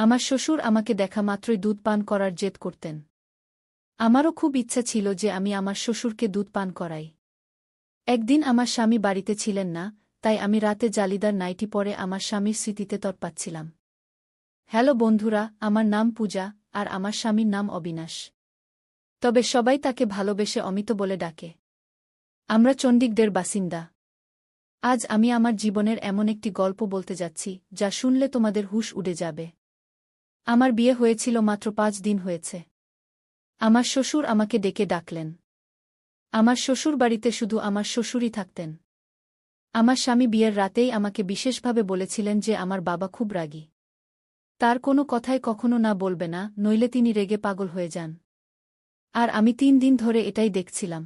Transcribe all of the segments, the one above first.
আমার শ্বশুর আমাকে দেখা মাত্রই দুধ পান করার জেদ করতেন। আমারও খুব ইচ্ছা ছিল যে আমি আমার শ্বশুরকে দুধ পান করাই। একদিন আমার স্বামী বাড়িতে ছিলেন না, তাই আমি রাতে জালিদার নাইটি পরে আমার স্বামীর স্মৃতিতে তৎপাচ্ছিলাম। হ্যালো বন্ধুরা, আমার নাম পূজা, আর আমার স্বামীর নাম অবিনাশ। তবে সবাই তাকে ভালোবেসে অমিত বলে ডাকে। আমরা চণ্ডীগড়ের বাসিন্দা। আজ আমি আমার জীবনের এমন একটি গল্প বলতে যাচ্ছি, যা শুনলে তোমাদের হুঁশ উড়ে যাবে। আমার বিয়ে হয়েছিল মাত্র 5 দিন হয়েছে। আমার শ্বশুর আমাকে ডেকে ডাকলেন। আমার শ্বশুর বাড়িতে শুধু আমার শ্বশুরই থাকতেন। আমার স্বামী বিয়ের রাতেই আমাকে বিশেষভাবে বলেছিলেন যে আমার বাবা খুব রাগী। তার কোনো কথায় কখনো না বলবে না, নইলে তিনি রেগে পাগল হয়ে যান। আর আমি 3 দিন ধরে এটাই দেখছিলাম।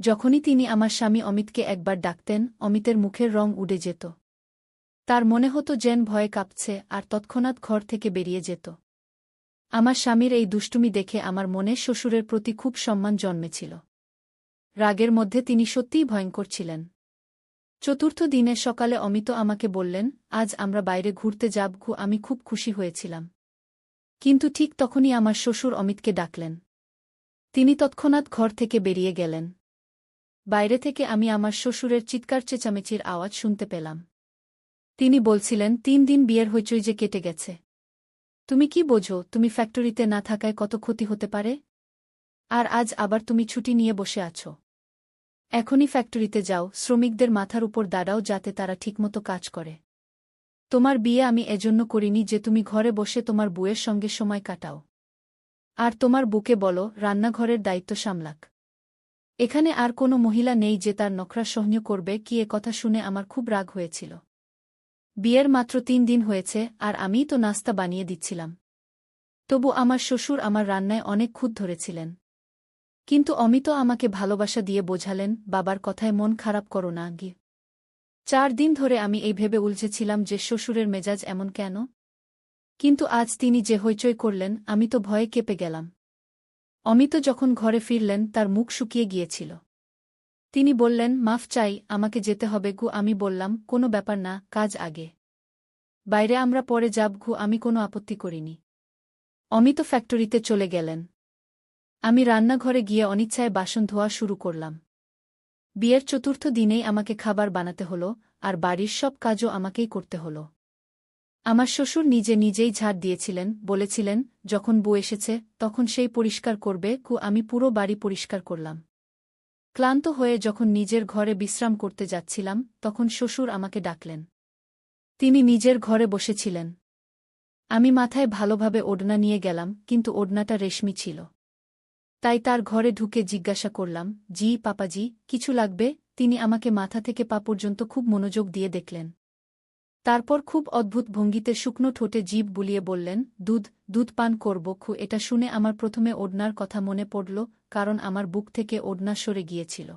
যখনই তিনি আমার স্বামী অমিতকে একবার ডাকতেন, অমিতের মুখের রং উড়ে যেত। তার মনে হতো যেন ভয়ে কাঁপছে, আর তৎক্ষণাৎ ঘর থেকে বেরিয়ে যেত। আমার স্বামীর এই দুষ্টুমি দেখে আমার মনে শ্বশুরের প্রতি খুব সম্মান জন্মেছিল। রাগের মধ্যে তিনি সত্যিই ভয়ঙ্কর ছিলেন। চতুর্থ দিনের সকালে অমিত আমাকে বললেন, আজ আমরা বাইরে ঘুরতে যাব। আমি খুব খুশি হয়েছিলাম। কিন্তু ঠিক তখনই আমার শ্বশুর অমিতকে ডাকলেন। তিনি তৎক্ষণাৎ ঘর থেকে বেরিয়ে গেলেন। বাইরে থেকে আমি আমার শ্বশুরের চিৎকার চেঁচামেচির আওয়াজ শুনতে পেলাম। তিনি বলছিলেন, 3 দিন বিয়ের হইচই যে কেটে গেছে। তুমি কি বোঝো, তুমি ফ্যাক্টরিতে না থাকায় কত ক্ষতি হতে পারে? আর আজ আবার তুমি ছুটি নিয়ে বসে আছো। এখনই ফ্যাক্টরিতে যাও, শ্রমিকদের মাথার উপর দাঁড়াও যাতে তারা ঠিকমতো কাজ করে। তোমার বিয়ে আমি এজন্য করিনি যে তুমি ঘরে বসে তোমার বউয়ের সঙ্গে সময় কাটাও। আর তোমার বুকে বলো রান্নাঘরের দায়িত্ব সামলাক। এখানে আর কোনো মহিলা নেই যে তার নখরা সহ্য করবে। কি এ কথা শুনে আমার খুব রাগ হয়েছিল। বিয়ের মাত্র 3 দিন হয়েছে, আর আমিই তো নাস্তা বানিয়ে দিচ্ছিলাম। তবু আমার শ্বশুর আমার রান্নায় অনেক খুঁত ধরেছিলেন। কিন্তু অমিত আমাকে ভালোবাসা দিয়ে বোঝালেন, বাবার কথায় মন খারাপ করো না গি। 4 দিন ধরে আমি এই ভেবে উলঝেছিলাম যে শ্বশুরের মেজাজ এমন কেন। কিন্তু আজ তিনি যে হইচই করলেন, আমি তো ভয়ে কেঁপে গেলাম। অমিত যখন ঘরে ফিরলেন তার মুখ শুকিয়ে গিয়েছিল। তিনি বললেন, মাফ চাই, আমাকে যেতে হবে। আমি বললাম, কোনো ব্যাপার না, কাজ আগে। বাইরে আমরা পরে যাব। আমি কোনো আপত্তি করিনি। অমিত ফ্যাক্টরিতে চলে গেলেন। আমি রান্নাঘরে গিয়ে অনিচ্ছায় বাসন ধোয়া শুরু করলাম। বিয়ের চতুর্থ দিনেই আমাকে খাবার বানাতে হলো, আর বাড়ির সব কাজও আমাকেই করতে হলো। আমার শ্বশুর নিজে নিজেই ঝাড় দিয়েছিলেন, বলেছিলেন, যখন বউ এসেছে তখন সেই পরিষ্কার করবে। আমি পুরো বাড়ি পরিষ্কার করলাম। ক্লান্ত হয়ে যখন নিজের ঘরে বিশ্রাম করতে যাচ্ছিলাম, তখন শ্বশুর আমাকে ডাকলেন। তিনি নিজের ঘরে বসেছিলেন। আমি মাথায় ভালোভাবে ওড়না নিয়ে গেলাম, কিন্তু ওড়নাটা রেশমি ছিল। তাই তার ঘরে ঢুকে জিজ্ঞাসা করলাম, জি পাপাজি, কিছু লাগবে? তিনি আমাকে মাথা থেকে পা পর্যন্ত খুব মনোযোগ দিয়ে দেখলেন। তারপর খুব অদ্ভুত ভঙ্গিতে শুকনো ঠোঁটে জিভ বুলিয়ে বললেন, দুধ পান করব। এটা শুনে আমার প্রথমে ওড়নার কথা মনে পড়ল, কারণ আমার বুক থেকে ওড়না সরে গিয়েছিল।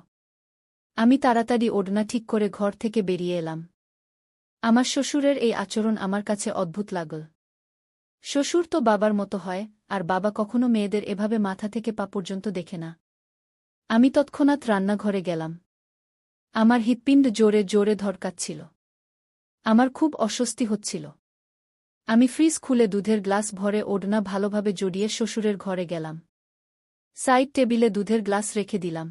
আমি তাড়াতাড়ি ওড়না ঠিক করে ঘর থেকে বেরিয়ে এলাম। আমার শ্বশুরের এই আচরণ আমার কাছে অদ্ভুত লাগল। শ্বশুর তো বাবার মতো হয়, আর বাবা কখনো মেয়েদের এভাবে মাথা থেকে পা পর্যন্ত দেখে না। আমি তৎক্ষণাৎ রান্নাঘরে গেলাম। আমার হৃৎপিণ্ড জোরে জোরে ধড়কাচ্ছিল। আমার খুব অস্বস্তি হচ্ছিল। আমি ফ্রিজ খুলে দুধের গ্লাস ভরে ওড়না ভালোভাবে জড়িয়ে শ্বশুরের ঘরে গেলাম। সাইড টেবিলে দুধের গ্লাস রেখে দিলাম।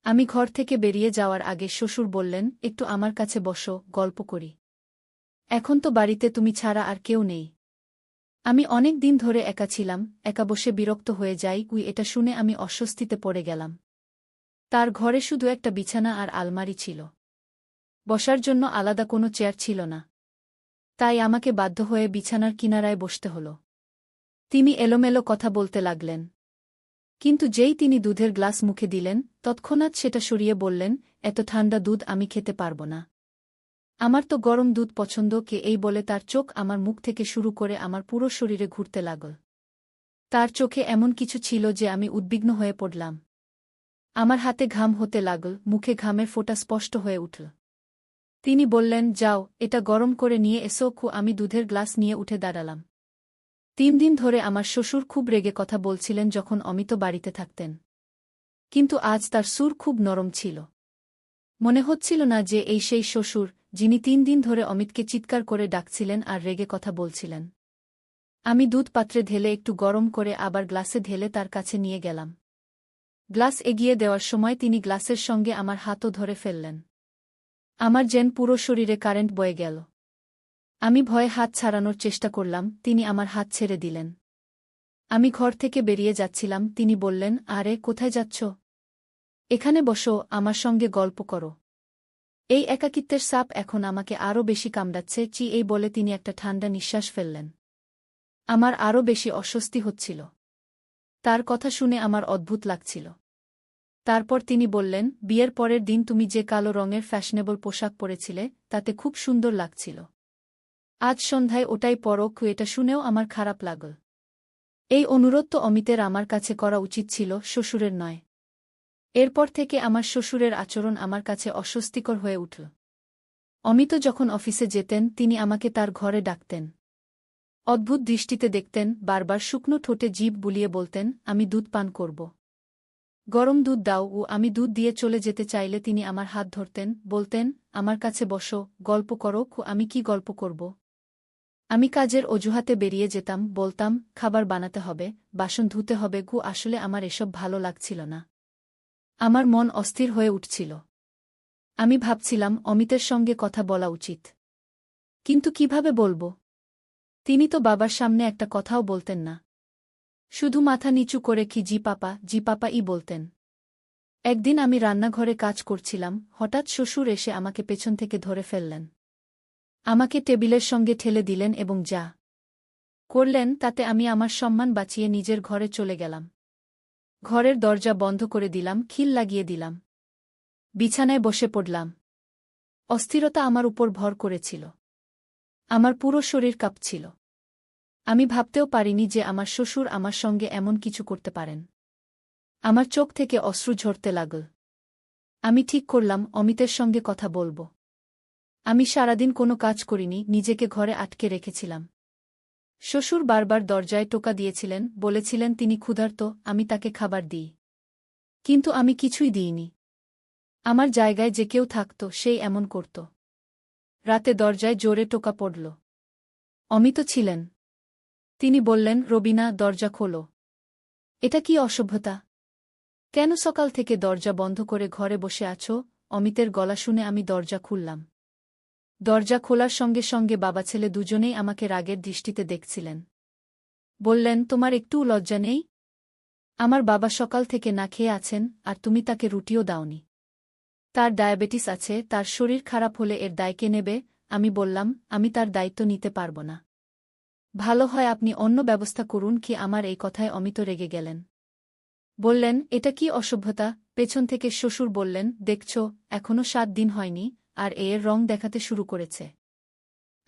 আমি ঘর থেকে বেরিয়ে যাওয়ার আগে শ্বশুর বললেন, একটু আমার কাছে বসো, গল্প করি। এখন তো বাড়িতে তুমি ছাড়া আর কেউ নেই। আমি অনেক দিন ধরে একা ছিলাম, একা বসে বিরক্ত হয়ে যাই। এটা শুনে আমি অস্বস্তিতে পড়ে গেলাম। তার ঘরে শুধু একটা বিছানা আর আলমারি ছিল। বসার জন্য আলাদা কোনো চেয়ার ছিল না। তাই আমাকে বাধ্য হয়ে বিছানার কিনারায় বসতে হলো। তিনি এলোমেলো কথা বলতে লাগলেন। কিন্তু যেই তিনি দুধের গ্লাস মুখে দিলেন, তৎক্ষণাৎ সেটা সরিয়ে বললেন, এত ঠান্ডা দুধ আমি খেতে পারব না। আমার তো গরম দুধ পছন্দ। এই বলে তার চোখ আমার মুখ থেকে শুরু করে আমার পুরো শরীরে ঘুরতে লাগল। তার চোখে এমন কিছু ছিল যে আমি উদ্বিগ্ন হয়ে পড়লাম। আমার হাতে ঘাম হতে লাগল, মুখে ঘামের ফোঁটা স্পষ্ট হয়ে উঠল। তিনি বললেন, যাও, এটা গরম করে নিয়ে এসো। আমি দুধের গ্লাস নিয়ে উঠে দাঁড়ালাম। 3 দিন ধরে আমার শ্বশুর খুব রেগে কথা বলছিলেন যখন অমিত বাড়িতে থাকতেন। কিন্তু আজ তার সুর খুব নরম ছিল। মনে হচ্ছিল না যে এই সেই শ্বশুর, যিনি 3 দিন ধরে অমিতকে চিৎকার করে ডাকছিলেন আর রেগে কথা বলছিলেন। আমি দুধ পাত্রে ঢেলে একটু গরম করে আবার গ্লাসে ঢেলে তার কাছে নিয়ে গেলাম। গ্লাস এগিয়ে দেওয়ার সময় তিনি গ্লাসের সঙ্গে আমার হাতও ধরে ফেললেন। আমার যেন পুরো শরীরে কারেন্ট বয়ে গেল। আমি ভয়ে হাত ছাড়ানোর চেষ্টা করলাম, তিনি আমার হাত ছেড়ে দিলেন। আমি ঘর থেকে বেরিয়ে যাচ্ছিলাম, তিনি বললেন, আরে কোথায় যাচ্ছ? এখানে বসো, আমার সঙ্গে গল্প করো। এই একাকিত্বের সাপ এখন আমাকে আরও বেশি কামড়াচ্ছে। এই বলে তিনি একটা ঠান্ডা নিঃশ্বাস ফেললেন। আমার আরও বেশি অস্বস্তি হচ্ছিল। তার কথা শুনে আমার অদ্ভুত লাগছিল। তারপর তিনি বললেন, বিয়ের পরের দিন তুমি যে কালো রঙের ফ্যাশনেবল পোশাক পরেছিলে তাতে খুব সুন্দর লাগছিল। আজ সন্ধ্যায় ওটাই পরো। এটা শুনেও আমার খারাপ লাগল। এই অনুরোধ তো অমিতের আমার কাছে করা উচিত ছিল, শ্বশুরের নয়। এরপর থেকে আমার শ্বশুরের আচরণ আমার কাছে অস্বস্তিকর হয়ে উঠল। অমিত যখন অফিসে যেতেন তিনি আমাকে তার ঘরে ডাকতেন। অদ্ভুত দৃষ্টিতে দেখতেন, বারবার শুকনো ঠোঁটে জিভ বুলিয়ে বলতেন, আমি দুধ পান করব। গরম দুধ দাও। আমি দুধ দিয়ে চলে যেতে চাইলে তিনি আমার হাত ধরতেন, বলতেন, আমার কাছে বসো, গল্প করো। আমি কি গল্প করব? আমি কাজের অজুহাতে বেরিয়ে যেতাম, বলতাম, খাবার বানাতে হবে, বাসন ধুতে হবে। আসলে আমার এসব ভালো লাগছিল না। আমার মন অস্থির হয়ে উঠছিল। আমি ভাবছিলাম অমিতের সঙ্গে কথা বলা উচিত। কিন্তু কিভাবে বলবো? তিনি তো বাবার সামনে একটা কথাও বলতেন না। শুধু মাথা নিচু করে জি পাপা ই বলতেন। একদিন আমি রান্নাঘরে কাজ করছিলাম, হঠাৎ শ্বশুর এসে আমাকে পেছন থেকে ধরে ফেললেন। আমাকে টেবিলের সঙ্গে ঠেলে দিলেন এবং যা করলেন তাতে আমি আমার সম্মান বাঁচিয়ে নিজের ঘরে চলে গেলাম। ঘরের দরজা বন্ধ করে দিলাম, খিল লাগিয়ে দিলাম। বিছানায় বসে পড়লাম। অস্থিরতা আমার উপর ভর করেছিল। আমার পুরো শরীর কাঁপছিল। আমি ভাবতেও পারিনি যে আমার শ্বশুর আমার সঙ্গে এমন কিছু করতে পারেন। আমার চোখ থেকে অশ্রু ঝরতে লাগল। আমি ঠিক করলাম অমিতের সঙ্গে কথা বলব। আমি সারাদিন কোনো কাজ করিনি, নিজেকে ঘরে আটকে রেখেছিলাম। শ্বশুর বারবার দরজায় টোকা দিয়েছিলেন, বলেছিলেন তিনি ক্ষুধার্ত, আমি তাকে খাবার দিই। কিন্তু আমি কিছুই দিইনি। আমার জায়গায় যে কেউ থাকত সেই এমন করত। রাতে দরজায় জোরে টোকা পড়ল। অমিত ছিলেন। তিনি বললেন, রবিনা, দরজা খোলো। এটা কি অসভ্যতা? কেন সকাল থেকে দরজা বন্ধ করে ঘরে বসে আছো? অমিতের গলা শুনে আমি দরজা খুললাম। দরজা খোলার সঙ্গে সঙ্গে বাবা ছেলে দুজনেই আমাকে রাগের দৃষ্টিতে দেখছিলেন। বললেন, তোমার একটুও লজ্জা নেই? আমার বাবা সকাল থেকে না খেয়ে আছেন, আর তুমি তাকে রুটিও দাওনি। তার ডায়াবেটিস আছে, তার শরীর খারাপ হলে এর দায় কে নেবে? আমি বললাম, আমি তার দায়িত্ব নিতে পারব না। ভালো হয় আপনি অন্য ব্যবস্থা করুন। আমার এই কথায় অমিত রেগে গেলেন। বললেন, এটা কি অসভ্যতা? পেছন থেকে শ্বশুর বললেন, দেখছ, এখনো 7 দিন হয়নি, আর এর রং দেখাতে শুরু করেছে।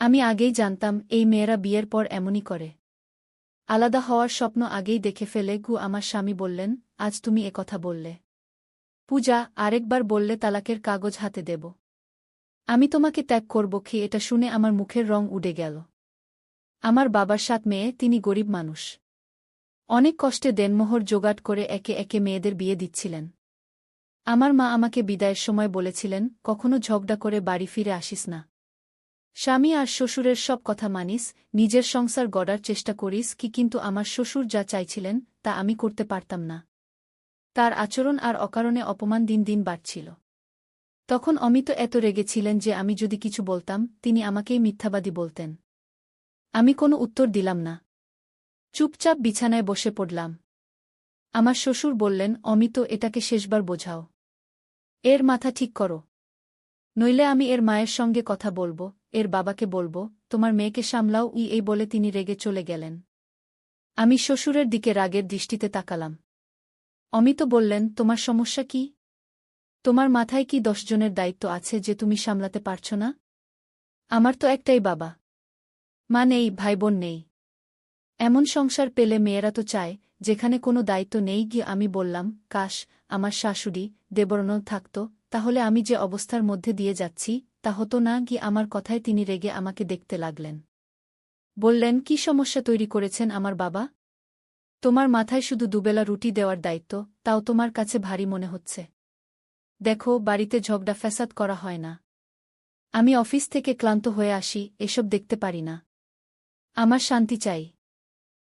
আমি আগেই জানতাম এই মেয়েরা বিয়ের পর এমনই করে। আলাদা হওয়ার স্বপ্ন আগেই দেখে ফেলে। আমার স্বামী বললেন, আজ তুমি কথা বললে। পূজা, আরেকবার বললে তালাকের কাগজ হাতে দেব। আমি তোমাকে ত্যাগ করব। এটা শুনে আমার মুখের রং উড়ে গেল। আমার বাবার 7 মেয়ে, তিনি গরিব মানুষ। অনেক কষ্টে দেনমোহর জোগাড় করে একে একে মেয়েদের বিয়ে দিচ্ছিলেন। আমার মা আমাকে বিদায়ের সময় বলেছিলেন, কখনো ঝগড়া করে বাড়ি ফিরে আসিস না। স্বামী আর শ্বশুরের সব কথা মানিস, নিজের সংসার গড়ার চেষ্টা করিস। কিন্তু আমার শ্বশুর যা চাইছিলেন তা আমি করতে পারতাম না। তার আচরণ আর অকারণে অপমান দিন দিন বাড়ছিল। তখন অমিত এত রেগেছিলেন যে আমি যদি কিছু বলতাম তিনি আমাকেই মিথ্যাবাদী বলতেন। আমি কোনো উত্তর দিলাম না। চুপচাপ বিছানায় বসে পড়লাম। আমার শ্বশুর বললেন, অমিত, এটাকে শেষবার বোঝাও। এর মাথা ঠিক করো। নইলে আমি এর মায়ের সঙ্গে কথা বলবো, এর বাবাকে বলবো, তোমার মেয়েকে সামলাও। এই বলে তিনি রেগে চলে গেলেন। আমি শ্বশুরের দিকে রাগের দৃষ্টিতে তাকালাম। অমিত বললেন, তোমার সমস্যা কি? তোমার মাথায় কি 10 জনের দায়িত্ব আছে যে তুমি সামলাতে পারছ না? আমার তো একটাই বাবা মা নেই, ভাইবোন নেই। এমন সংসার পেলে মেয়েরা তো চায় যেখানে কোনো দায়িত্ব নেই। আমি বললাম, কাশ আমার শাশুড়ি দেবরনদ থাকত, তাহলে আমি যে অবস্থার মধ্যে দিয়ে যাচ্ছি তা হতো না। আমার কথায় তিনি রেগে আমাকে দেখতে লাগলেন। বললেন, কি সমস্যা তৈরি করেছেন আমার বাবা? তোমার মাথায় শুধু দুবেলা রুটি দেওয়ার দায়িত্ব, তাও তোমার কাছে ভারী মনে হচ্ছে। দেখো, বাড়িতে ঝগড়া ফ্যাসাদ করা হয় না। আমি অফিস থেকে ক্লান্ত হয়ে আসি, এসব দেখতে পারি না। আমার শান্তি চাই।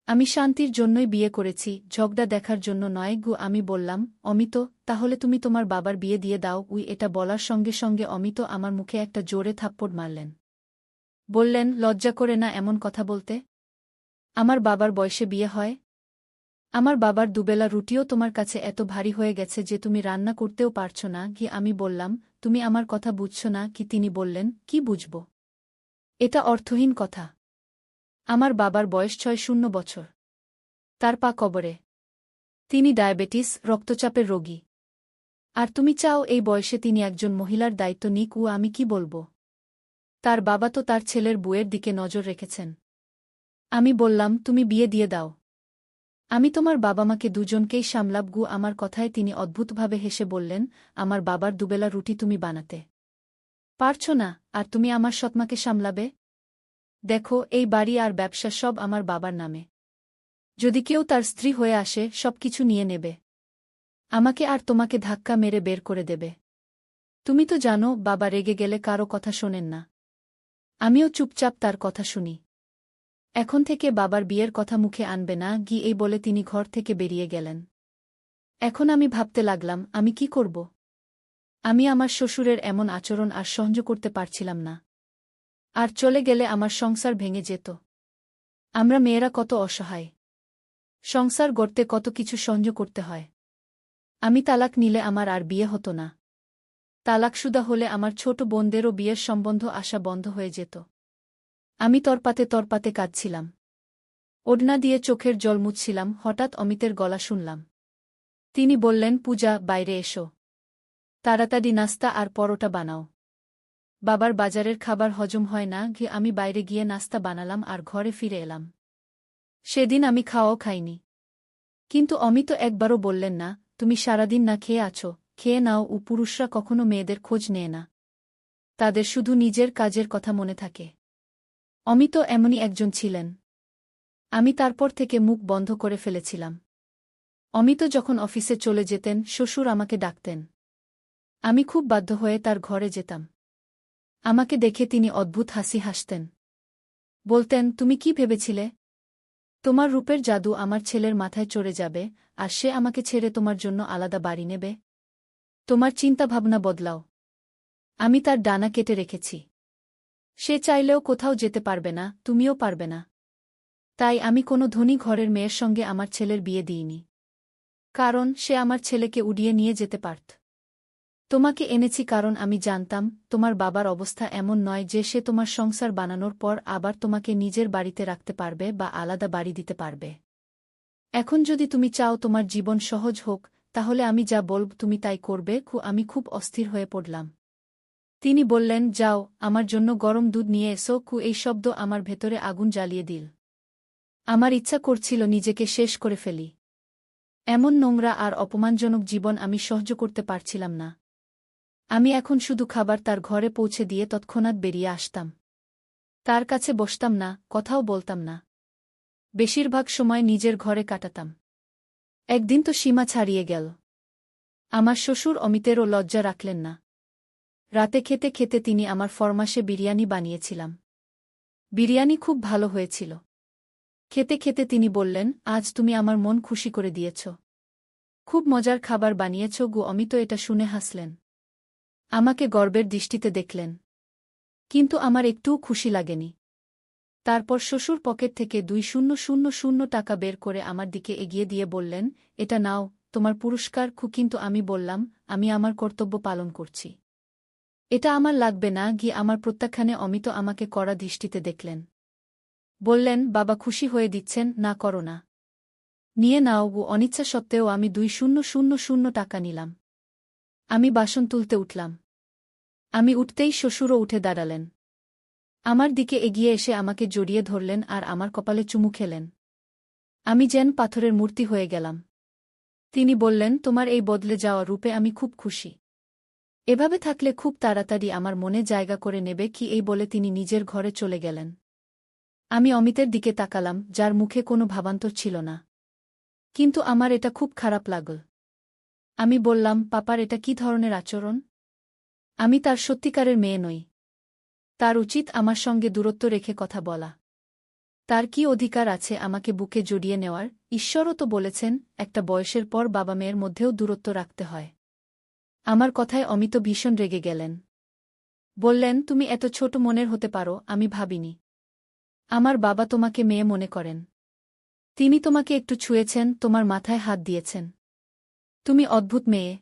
আমি শান্তির জন্যই বিয়ে করেছি, ঝগড়া দেখার জন্য নয় গু। আমি বললাম, অমিত, তাহলে তুমি তোমার বাবার বিয়ে দিয়ে দাও। এটা বলার সঙ্গে সঙ্গে অমিত আমার মুখে একটা জোরে থাপ্পড় মারলেন। বললেন, লজ্জা করে না এমন কথা বলতে? আমার বাবার বয়সে বিয়ে হয়? আমার বাবার দুবেলা রুটিও তোমার কাছে এত ভারী হয়ে গেছে যে তুমি রান্না করতেও পারছ না কি? আমি বললাম, তুমি আমার কথা বুঝছ না কি? তিনি বললেন, কি বুঝব? এটা অর্থহীন কথা। আমার বাবার বয়স ৬০ বছর। তার পা কবরে। তিনি ডায়াবেটিস, রক্তচাপের রোগী। আর তুমি চাও এই বয়সে তিনি একজন মহিলার দায়িত্ব নিক? আমি কি বলবো? তার বাবা তো তার ছেলের বউয়ের দিকে নজর রেখেছেন। আমি বললাম, তুমি বিয়ে দিয়ে দাও। আমি তোমার বাবা-মাকে দুজনকেই সামলাব গু। আমার কথায় তিনি অদ্ভুতভাবে হেসে বললেন, আমার বাবার দুবেলা রুটি তুমি বানাতে পারছ না, আর তুমি আমার সৎমাকে সামলাবে? দেখো, এই বাড়ি আর ব্যবসা সব আমার বাবার নামে। যদি কেউ তার স্ত্রী হয়ে আসে, সবকিছু নিয়ে নেবে। আমাকে আর তোমাকে ধাক্কা মেরে বের করে দেবে। তুমি তো জানো, বাবা রেগে গেলে কারো কথা শোনেন না। আমিও চুপচাপ তার কথা শুনি। এখন থেকে বাবার বিয়ের কথা মুখে আনবে না গি। এই বলে তিনি ঘর থেকে বেরিয়ে গেলেন। এখন আমি ভাবতে লাগলাম, আমি কি করব? আমি আমার শ্বশুরের এমন আচরণ আর সহ্য করতে পারছিলাম না। আর চলে গেলে আমার সংসার ভেঙে যেত। আমরা মেয়েরা কত অসহায়। সংসার গড়তে কত কিছু সহ্য করতে হয়। আমি তালাক নিলে আমার আর বিয়ে হতো না। তালাকশুদা হলে আমার ছোট বোনদেরও বিয়ের সম্বন্ধ আসা বন্ধ হয়ে যেত। আমি তরপাতে তরপাতে কাঁদছিলাম। ওড়না দিয়ে চোখের জল মুছছিলাম, হঠাৎ অমিতের গলা শুনলাম। তিনি বললেন, পূজা, বাইরে এসো। তাড়াতাড়ি নাস্তা আর পরোটা বানাও। বাবার বাজারের খাবার হজম হয় না গিয়ে। আমি বাইরে গিয়ে নাস্তা বানালাম আর ঘরে ফিরে এলাম। সেদিন আমি খাওয়াও খাইনি। কিন্তু অমিত একবারও বললেন না, তুমি সারাদিন না খেয়ে আছো, খেয়ে নাও। পুরুষরা কখনো মেয়েদের খোঁজ নেয় না। তাদের শুধু নিজের কাজের কথা মনে থাকে। অমিত এমনই একজন ছিলেন। আমি তারপর থেকে মুখ বন্ধ করে ফেলেছিলাম। অমিত যখন অফিসে চলে যেতেন, শ্বশুর আমাকে ডাকতেন। আমি খুব বাধ্য হয়ে তার ঘরে যেতাম। আমাকে দেখে তিনি অদ্ভুত হাসি হাসতেন। বলতেন, তুমি কি ভেবেছিলে? তোমার রূপের জাদু আমার ছেলের মাথায় চড়ে যাবে, আর সে আমাকে ছেড়ে তোমার জন্য আলাদা বাড়ি নেবে? তোমার চিন্তাভাবনা বদলাও। আমি তার ডানা কেটে রেখেছি। সে চাইলেও কোথাও যেতে পারবে না, তুমিও পারবে না। তাই আমি কোনো ধনী ঘরের মেয়ের সঙ্গে আমার ছেলের বিয়ে দিইনি। কারণ সে আমার ছেলেকে উড়িয়ে নিয়ে যেতে পারত। তোমাকে এনেছি কারণ আমি জানতাম, তোমার বাবার অবস্থা এমন নয় যে সে তোমার সংসার বানানোর পর আবার তোমাকে নিজের বাড়িতে রাখতে পারবে বা আলাদা বাড়ি দিতে পারবে। এখন যদি তুমি চাও তোমার জীবন সহজ হোক, তাহলে আমি যা বলব তুমি তাই করবে। আমি খুব অস্থির হয়ে পড়লাম। তিনি বললেন, যাও, আমার জন্য গরম দুধ নিয়ে এসো। এই শব্দ আমার ভেতরে আগুন জ্বালিয়ে দিল। আমার ইচ্ছা করছিল নিজেকে শেষ করে ফেলি। এমন নোংরা আর অপমানজনক জীবন আমি সহ্য করতে পারছিলাম না। আমি এখন শুধু খাবার তার ঘরে পৌঁছে দিয়ে তৎক্ষণাৎ বেরিয়ে আসতাম। তার কাছে বসতাম না, কথাও বলতাম না। বেশিরভাগ সময় নিজের ঘরে কাটাতাম। একদিন তো সীমা ছাড়িয়ে গেল। আমার শ্বশুর অমিতেরও লজ্জা রাখলেন না। রাতে খেতে খেতে তিনি আমার ফরমাশে বিরিয়ানি বানিয়েছিলাম। বিরিয়ানি খুব ভালো হয়েছিল। খেতে খেতে তিনি বললেন, আজ তুমি আমার মন খুশি করে দিয়েছ। খুব মজার খাবার বানিয়েছ গো। অমিত এটা শুনে হাসলেন। আমাকে গর্বের দৃষ্টিতে দেখলেন। কিন্তু আমার একটুও খুশি লাগেনি। তারপর শ্বশুর পকেট থেকে ২০০০ টাকা বের করে আমার দিকে এগিয়ে দিয়ে বললেন, এটা নাও, তোমার পুরস্কার। কিন্তু আমি বললাম, আমি আমার কর্তব্য পালন করছি। এটা আমার লাগবে না গিয়ে। আমার প্রত্যাখ্যানে অমিত আমাকে কড়া দৃষ্টিতে দেখলেন। বললেন, বাবা খুশি হয়ে দিচ্ছেন, না করো না। নিয়ে নাও গো। অনিচ্ছা সত্ত্বেও আমি ২০০০ টাকা নিলাম। আমি বাসন তুলতে উঠলাম। আমি উঠতেই শ্বশুরও উঠে দাঁড়ালেন। আমার দিকে এগিয়ে এসে আমাকে জড়িয়ে ধরলেন আর আমার কপালে চুমু খেলেন। আমি যেন পাথরের মূর্তি হয়ে গেলাম। তিনি বললেন, তোমার এই বদলে যাওয়া রূপে আমি খুব খুশি। এভাবে থাকলে খুব তাড়াতাড়ি আমার মনে জায়গা করে নেবে কি? এই বলে তিনি নিজের ঘরে চলে গেলেন। আমি অমিতের দিকে তাকালাম, যার মুখে কোনো ভাবান্তর ছিল না। কিন্তু আমার এটা খুব খারাপ লাগল। আমি বললাম, পাপার এটা কি ধরনের আচরণ? আমি তার সত্যিকারের মেয়ে নই। তার উচিত আমার সঙ্গে দূরত্ব রেখে কথা বলা। তার কি অধিকার আছে আমাকে বুকে জড়িয়ে নেওয়ার? ঈশ্বরও তো বলেছেন একটা বয়সের পর বাবা মেয়ের মধ্যেও দূরত্ব রাখতে হয়। আমার কথায় অমিত ভীষণ রেগে গেলেন। বললেন, তুমি এত ছোট মনের হতে পারো আমি ভাবিনি। আমার বাবা তোমাকে মেয়ে মনে করেন। তিনি তোমাকে একটু ছুঁয়েছেন, তোমার মাথায় হাত দিয়েছেন। তুমি অদ্ভুত মেয়ে।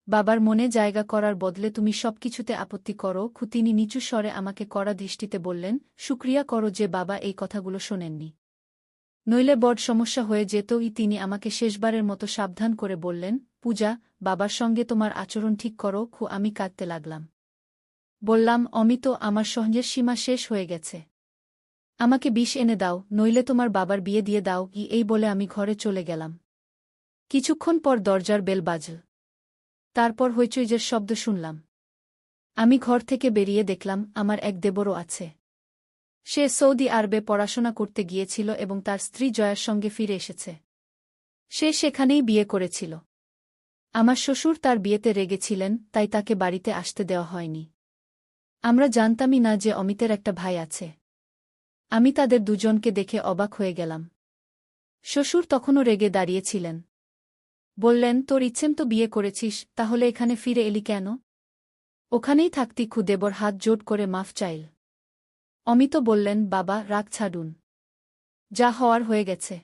বাবার মনে জায়গা করার বদলে তুমি সবকিছুতে আপত্তি করো। তিনি নিচু স্বরে আমাকে কড়া দৃষ্টিতে বললেন, শুক্রিয়া করো যে বাবা এই কথাগুলো শোনেননি। নইলে বড় সমস্যা হয়ে যেতই। তিনি আমাকে শেষবারের মতো সাবধান করে বললেন, পূজা, বাবার সঙ্গে তোমার আচরণ ঠিক করো। আমি কাঁদতে লাগলাম। বললাম, অমিত, আমার সহ্যের সীমা শেষ হয়ে গেছে। আমাকে বিষ এনে দাও, নইলে তোমার বাবার বিয়ে দিয়ে দাও। এই বলে আমি ঘরে চলে গেলাম। কিছুক্ষণ পর দরজার বেল বাজল। তারপর হইচইয়ের শব্দ শুনলাম। আমি ঘর থেকে বেরিয়ে দেখলাম আমার এক দেবরও আছে। সে সৌদি আরবে পড়াশোনা করতে গিয়েছিল এবং তার স্ত্রী জয়ার সঙ্গে ফিরে এসেছে। সে সেখানেই বিয়ে করেছিল। আমার শ্বশুর তার বিয়েতে রেগেছিলেন, তাই তাকে বাড়িতে আসতে দেওয়া হয়নি। আমরা জানতামই না যে অমিতের একটা ভাই আছে। আমি তাদের দুজনকে দেখে অবাক হয়ে গেলাম। শ্বশুর তখনও রেগে দাঁড়িয়েছিলেন। বললেন, তোর ইচ্ছেম তো বিয়ে করেছিস, তাহলে এখানে ফিরে এলি কেন? ওখানেই থাকতি। দেবর হাত জোট করে মাফ চাইল। অমিত বললেন, বাবা, রাগ ছাড়ুন। যা হওয়ার হয়ে গেছে।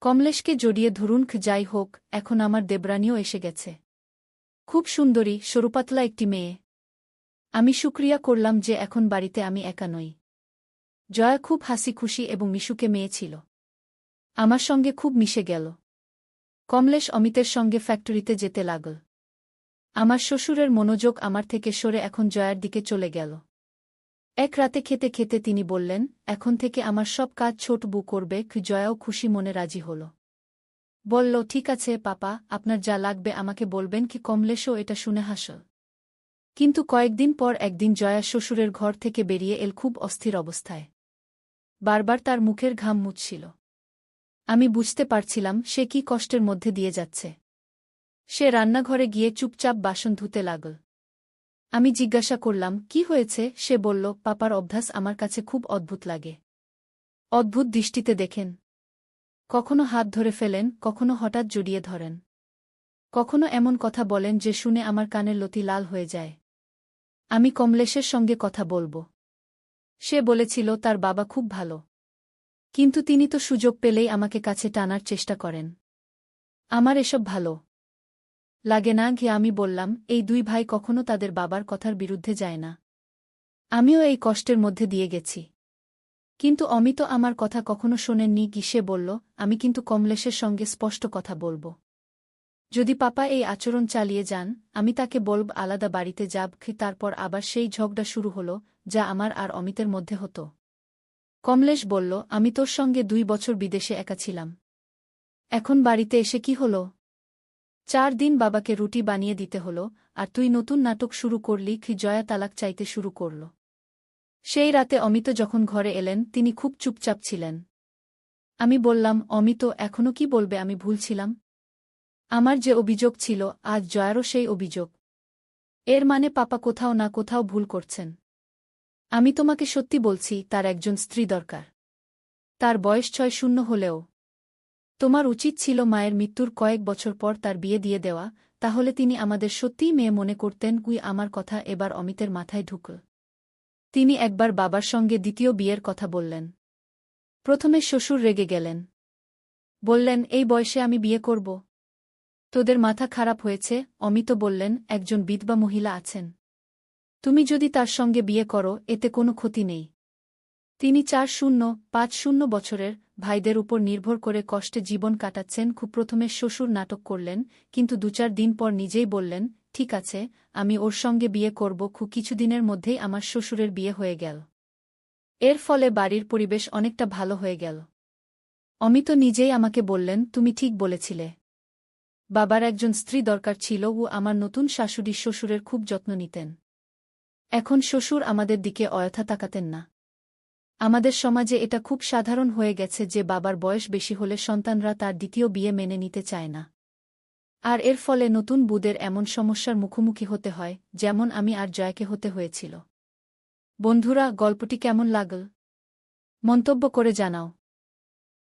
কমলেশকে জড়িয়ে ধরুন। যাই হোক, এখন আমার দেবরানীও এসে গেছে। খুব সুন্দরী, সরুপাতলা একটি মেয়ে। আমি শুক্রিয়া করলাম যে এখন বাড়িতে আমি একা নই। জয়া খুব হাসি খুশি এবং মিশুকে মেয়ে ছিল। আমার সঙ্গে খুব মিশে গেল। কমলেশ অমিতের সঙ্গে ফ্যাক্টরিতে যেতে লাগল। আমার শ্বশুরের মনোযোগ আমার থেকে সরে এখন জয়ার দিকে চলে গেল। এক রাতে খেতে খেতে তিনি বললেন, এখন থেকে আমার সব কাজ ছোট বউ করবে। জয়াও খুশি মনে রাজি হল। বলল, ঠিক আছে পাপা, আপনার যা লাগবে আমাকে বলবেন। কমলেশও এটা শুনে হাসল। কিন্তু কয়েকদিন পর একদিন জয়া শ্বশুরের ঘর থেকে বেরিয়ে এল খুব অস্থির অবস্থায়। বারবার তার মুখের ঘাম মুছছিল। আমি বুঝতে পারছিলাম সে কি কষ্টের মধ্যে দিয়ে যাচ্ছে। সে রান্নাঘরে গিয়ে চুপচাপ বাসন ধুতে লাগল। আমি জিজ্ঞাসা করলাম, কি হয়েছে? সে বলল, পাপার অভ্যাস আমার কাছে খুব অদ্ভুত লাগে। অদ্ভুত দৃষ্টিতে দেখেন। কখনো হাত ধরে ফেলেন, কখনো হঠাৎ জড়িয়ে ধরেন। কখনো এমন কথা বলেন যে শুনে আমার কানের লতি লাল হয়ে যায়। আমি কমলেশের সঙ্গে কথা বলবো। সে বলেছিল তার বাবা খুব ভালো। কিন্তু তিনি তো সুযোগ পেলেই আমাকে কাছে টানার চেষ্টা করেন। আমার এসব ভালো লাগে না। আমি বললাম, এই দুই ভাই কখনো তাদের বাবার কথার বিরুদ্ধে যায় না। আমিও এই কষ্টের মধ্যে দিয়ে গেছি। কিন্তু অমিত আমার কথা কখনো শোনেননি। সে বলল, আমি কিন্তু কমলেশের সঙ্গে স্পষ্ট কথা বলবো। যদি পাপা এই আচরণ চালিয়ে যান, আমি তাকে বলব আলাদা বাড়িতে যাব। তারপর আবার সেই ঝগড়া শুরু হলো, যা আমার আর অমিতের মধ্যে হতো। কমলেশ বলল, আমি তোর সঙ্গে 2 বছর বিদেশে একা ছিলাম। এখন বাড়িতে এসে কি হলো? 4 দিন বাবাকে রুটি বানিয়ে দিতে হলো, আর তুই নতুন নাটক শুরু করলি। জয়া তালাক চাইতে শুরু করল। সেই রাতে অমিত যখন ঘরে এলেন তিনি খুব চুপচাপ ছিলেন। আমি বললাম, অমিত, এখনো কি বলবে আমি ভুল ছিলাম? আমার যে অভিযোগ ছিল, আজ জয়ারও সেই অভিযোগ। এর মানে পাপা কোথাও না কোথাও ভুল করছেন। আমি তোমাকে সত্যি বলছি, তার একজন স্ত্রী দরকার। তার বয়স 6-0 হলেও। তোমার উচিত ছিল মায়ের মৃত্যুর কয়েক বছর পর তার বিয়ে দিয়ে দেওয়া, তাহলে তিনি আমাদের সত্যিই মেয়ে মনে করতেন। আমার কথা এবার অমিতের মাথায় ঢুকল। তিনি একবার বাবার সঙ্গে দ্বিতীয় বিয়ের কথা বললেন। প্রথমে শ্বশুর রেগে গেলেন। বললেন, এই বয়সে আমি বিয়ে করব? তোদের মাথা খারাপ হয়েছে। অমিত বললেন, একজন বিধবা মহিলা আছেন। তুমি যদি তার সঙ্গে বিয়ে করো, এতে কোনো ক্ষতি নেই। তিনি 4-0-5-0 বছরের ভাইদের উপর নির্ভর করে কষ্টে জীবন কাটাচ্ছেন। প্রথমে শ্বশুর নাটক করলেন, কিন্তু 2-4 দিন পর নিজেই বললেন, ঠিক আছে, আমি ওর সঙ্গে বিয়ে করব। কিছুদিনের মধ্যেই আমার শ্বশুরের বিয়ে হয়ে গেল। এর ফলে বাড়ির পরিবেশ অনেকটা ভালো হয়ে গেল। অমিত নিজেই আমাকে বললেন, তুমি ঠিক বলেছিলে। বাবার একজন স্ত্রী দরকার ছিল। আমার নতুন শাশুড়ি শ্বশুরের খুব যত্ন নিতেন। এখন শ্বশুর আমাদের দিকে অযথা তাকাতেন না। আমাদের সমাজে এটা খুব সাধারণ হয়ে গেছে যে বাবার বয়স বেশি হলে সন্তানরা তার দ্বিতীয় বিয়ে মেনে নিতে চায় না। আর এর ফলে নতুন বুদের এমন সমস্যার মুখোমুখি হতে হয়, যেমন আমি আর জয়াকে হতে হয়েছিল। বন্ধুরা, গল্পটি কেমন লাগল? মন্তব্য করে জানাও।